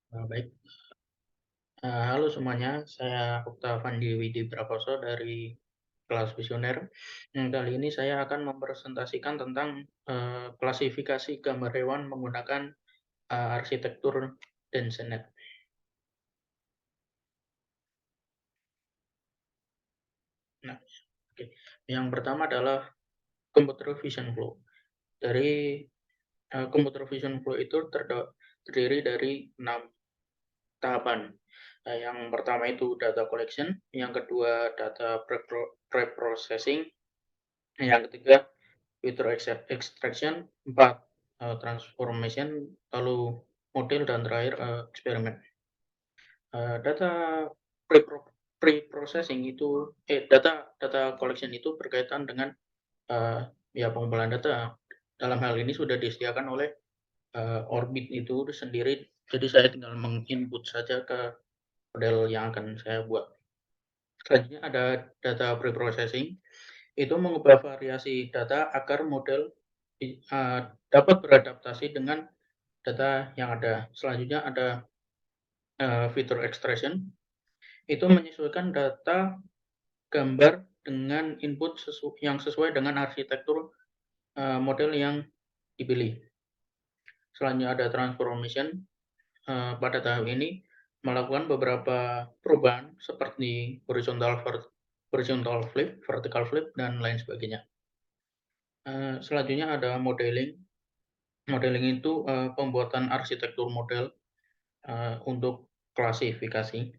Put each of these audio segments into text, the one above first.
Baik, halo semuanya, saya Okta Fandi Widi Prakoso dari kelas Visioner. Kali ini saya akan mempresentasikan tentang klasifikasi gambar hewan menggunakan arsitektur Densenet. Nah, oke. Yang pertama adalah Computer Vision Flow. Dari Computer Vision Flow itu terdiri dari 6 tahapan. Yang pertama itu data collection, yang kedua data pre-processing, yang ketiga feature extraction, 4 transformation, lalu model, dan terakhir eksperimen. Data pre-processing itu data collection itu berkaitan dengan ya pengumpulan data. Dalam hal ini sudah disediakan oleh Orbit itu sendiri, jadi saya tinggal menginput saja ke model yang akan saya buat. Selanjutnya ada data pre-processing, itu mengubah variasi data agar model dapat beradaptasi dengan data yang ada. Selanjutnya ada feature extraction, itu menyesuaikan data gambar dengan input yang sesuai dengan arsitektur model yang dipilih. Selanjutnya ada transformation, pada tahap ini melakukan beberapa perubahan seperti horizontal flip, vertical flip, dan lain sebagainya. Selanjutnya ada modeling. Modeling itu pembuatan arsitektur model untuk klasifikasi.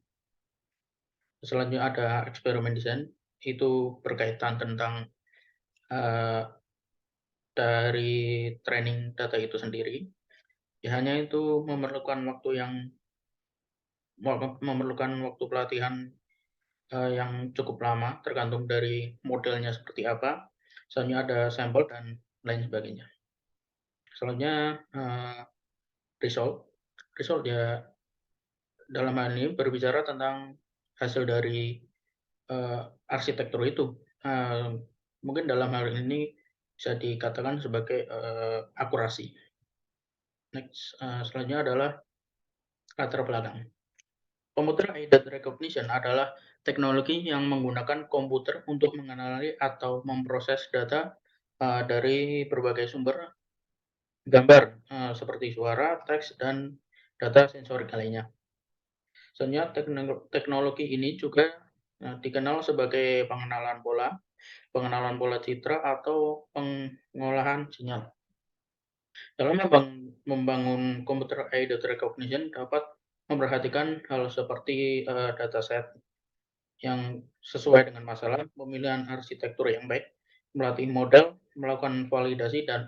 Selanjutnya ada eksperimen design, itu berkaitan tentang uh, dari training data itu sendiri. Ya, hanya itu memerlukan waktu pelatihan yang cukup lama, tergantung dari modelnya seperti apa. Selanjutnya ada sampel dan lain sebagainya. Selanjutnya result. Result ya dalam hal ini berbicara tentang hasil dari arsitektur itu. Mungkin dalam hal ini bisa dikatakan sebagai akurasi. Next, selanjutnya adalah latar belakang. Computer Aided Recognition adalah teknologi yang menggunakan komputer untuk mengenali atau memproses data dari berbagai sumber gambar, seperti suara, teks, dan data sensorik lainnya. Sebenarnya teknologi ini juga dikenal sebagai pengenalan pola citra, atau pengolahan sinyal. Dalam membangun computer aided recognition dapat memperhatikan hal seperti dataset yang sesuai dengan masalah, pemilihan arsitektur yang baik, melatih model, melakukan validasi, dan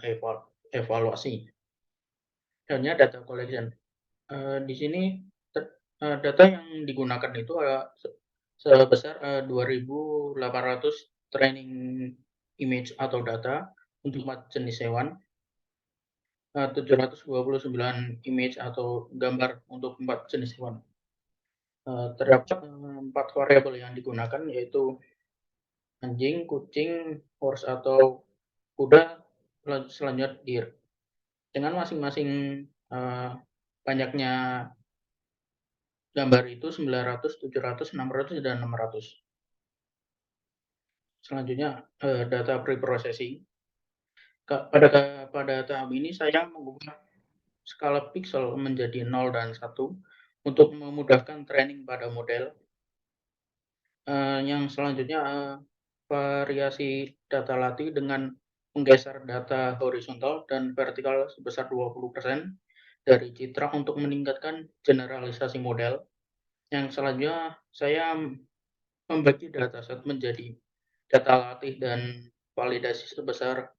evaluasi. Selanjutnya data collection. Di sini data yang digunakan itu sebesar 2.800 training image atau data untuk 4 jenis hewan, 729 image atau gambar untuk 4 jenis hewan. Terdapat 4 variabel yang digunakan, yaitu anjing, kucing, horse atau kuda, selanjutnya deer. Dengan masing-masing banyaknya gambar itu 900, 700, 600, dan 600. Selanjutnya data pre-processing. Pada tahap ini saya mengubah skala pixel menjadi 0 dan 1 untuk memudahkan training pada model. Yang selanjutnya variasi data latih dengan menggeser data horizontal dan vertikal sebesar 20% dari citra untuk meningkatkan generalisasi model. Yang selanjutnya saya membagi dataset menjadi data latih dan validasi sebesar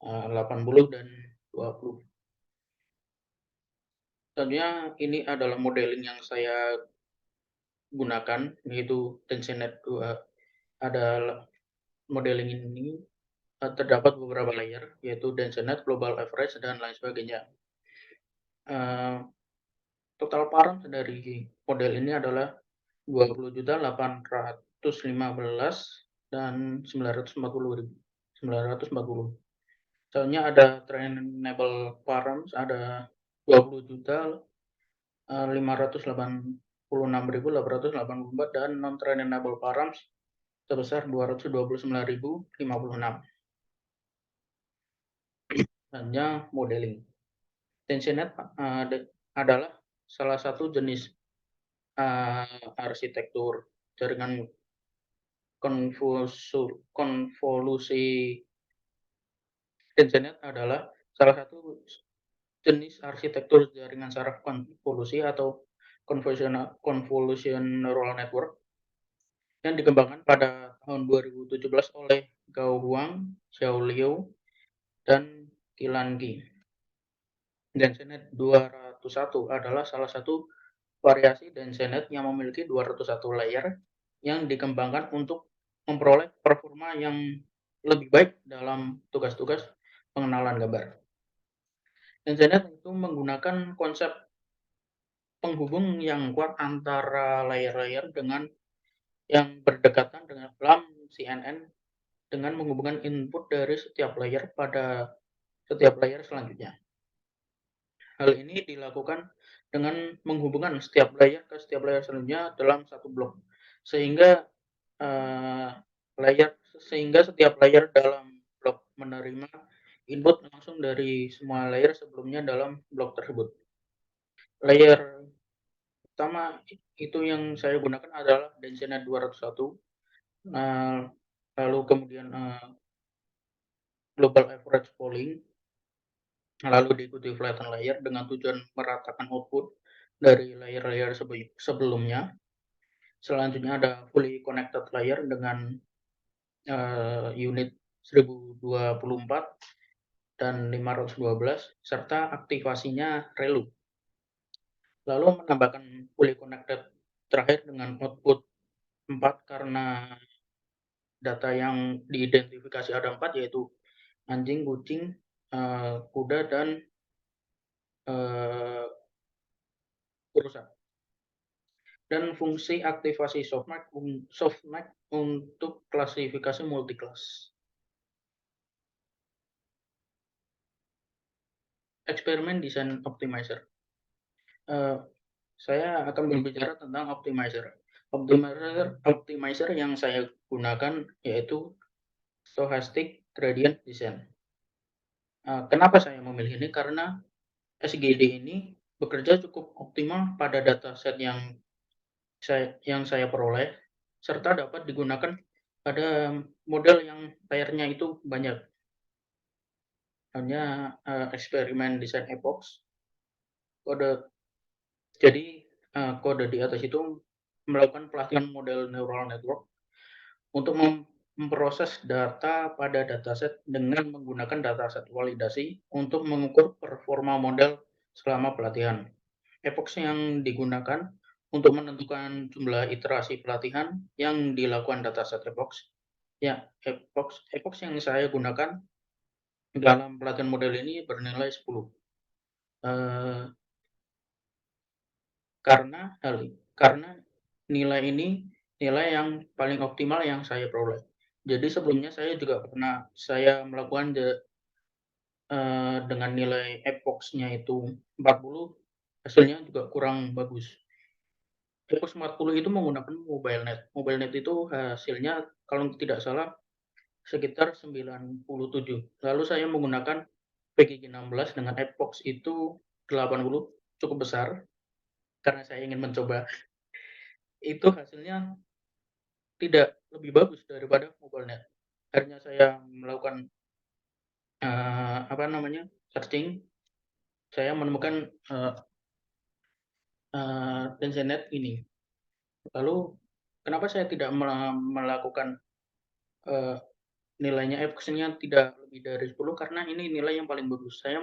80 dan 20. Selanjutnya ini adalah modeling yang saya gunakan, yaitu Tensenet 2. Ada modeling ini terdapat beberapa layer, yaitu Densenet, Global Average, dan lain sebagainya. Total params dari model ini adalah 20.815 dan 940. Soalnya ada trainable params ada 20 juta, 586.884 dan non-trainable params sebesar 229.056. Hanya modeling. TensorNet adalah salah satu jenis arsitektur jaringan konvolusi. TensorNet adalah salah satu jenis arsitektur jaringan saraf konvolusi atau convolution neural network yang dikembangkan pada tahun 2017 oleh Gao Huang, Xiao Liu, dan Qilan Qi. DenseNet 201 adalah salah satu variasi DenseNet yang memiliki 201 layer yang dikembangkan untuk memperoleh performa yang lebih baik dalam tugas-tugas pengenalan gambar. DenseNet itu menggunakan konsep penghubung yang kuat antara layer-layer dengan yang berdekatan dengan dalam CNN dengan menghubungkan input dari setiap layer pada setiap layer selanjutnya. Hal ini dilakukan dengan menghubungkan setiap layer ke setiap layer selanjutnya dalam satu blok, sehingga setiap layer dalam blok menerima input langsung dari semua layer sebelumnya dalam blok tersebut. Layer pertama itu yang saya gunakan adalah DenseNet 201, lalu kemudian Global Average Polling, lalu diikuti Flatten Layer dengan tujuan meratakan output dari layer-layer sebelumnya. Selanjutnya ada Fully Connected Layer dengan unit 1024 dan 512 serta aktivasinya ReLU. Lalu menambahkan Fully Connected terakhir dengan output 4 karena data yang diidentifikasi ada 4, yaitu anjing, kucing, kuda, dan rusa. Dan fungsi aktivasi softmax untuk klasifikasi multiclass. Eksperimen desain optimizer. Saya akan berbicara tentang optimizer. Optimizer yang saya gunakan yaitu Stochastic Gradient Descent. Kenapa saya memilih ini? Karena SGD ini bekerja cukup optimal pada dataset yang saya peroleh, serta dapat digunakan pada model yang layarnya itu banyak. Hanya eksperimen desain epox. Kode di atas itu melakukan pelatihan model neural network untuk memproses data pada dataset dengan menggunakan dataset validasi untuk mengukur performa model selama pelatihan. Epox yang digunakan untuk menentukan jumlah iterasi pelatihan yang dilakukan dataset epox. Ya, epox yang saya gunakan dalam pelatihan model ini bernilai 10. Karena nilai ini nilai yang paling optimal yang saya peroleh. Jadi sebelumnya saya juga pernah melakukan dengan nilai epox-nya itu 40, hasilnya juga kurang bagus. Epox 40 itu menggunakan MobileNet. MobileNet itu hasilnya kalau tidak salah sekitar 97. Lalu saya menggunakan PGG 16 dengan epox itu 80, cukup besar karena saya ingin mencoba. Itu hasilnya tidak lebih bagus daripada MobileNet. Akhirnya saya melakukan searching. Saya menemukan TensorNet ini. Lalu kenapa saya tidak melakukan nilainya epox-nya tidak lebih dari 10? Karena ini nilai yang paling bagus. Saya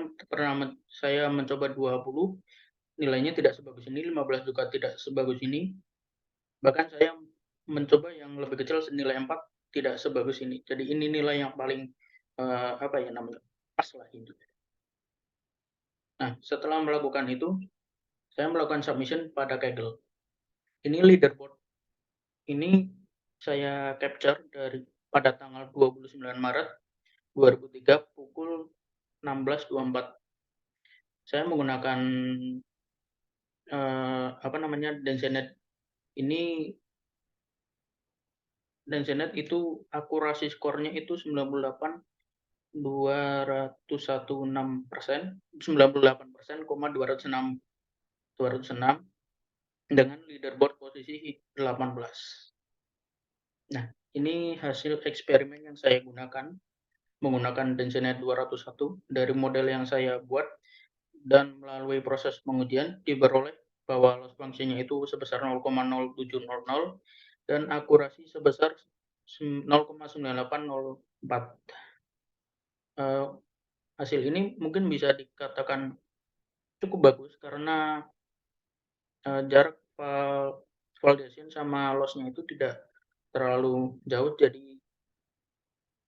mencoba 20, nilainya tidak sebagus ini, 15 juga tidak sebagus ini. Bahkan saya mencoba yang lebih kecil senilai 4, tidak sebagus ini. Jadi ini nilai yang paling pas lah gitu. Nah, setelah melakukan itu, saya melakukan submission pada Kaggle. Ini leaderboard. Ini saya capture pada tanggal 29 Maret 2003 pukul 16.24. Saya menggunakan apa namanya, ini Densenet itu akurasi skornya itu 98,216%, 98%, 206 dengan leaderboard posisi 18. Nah, ini hasil eksperimen yang saya gunakan, menggunakan Densenet 201 dari model yang saya buat, dan melalui proses pengujian diperoleh bahwa loss function-nya itu sebesar 0,0700 dan akurasi sebesar 0,9804. Hasil ini mungkin bisa dikatakan cukup bagus karena jarak validation sama loss-nya itu tidak terlalu jauh, jadi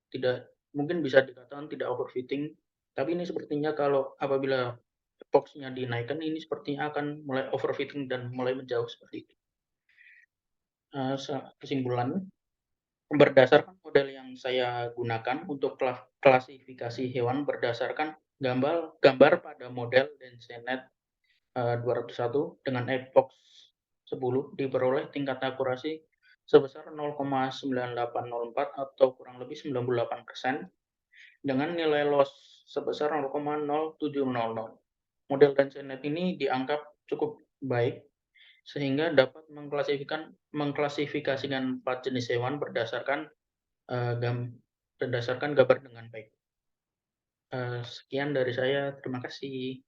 tidak, mungkin bisa dikatakan tidak overfitting. Tapi ini sepertinya kalau apabila epoxnya dinaikkan, ini sepertinya akan mulai overfitting dan mulai menjauh seperti itu. Kesimpulan, berdasarkan model yang saya gunakan untuk klasifikasi hewan berdasarkan gambar pada model Densenet 201 dengan epox 10 diperoleh tingkat akurasi sebesar 0,9804 atau kurang lebih 98% dengan nilai loss sebesar 0,0700. Model Densenet ini dianggap cukup baik sehingga dapat mengklasifikasikan 4 jenis hewan berdasarkan gambar dengan baik. Sekian dari saya, terima kasih.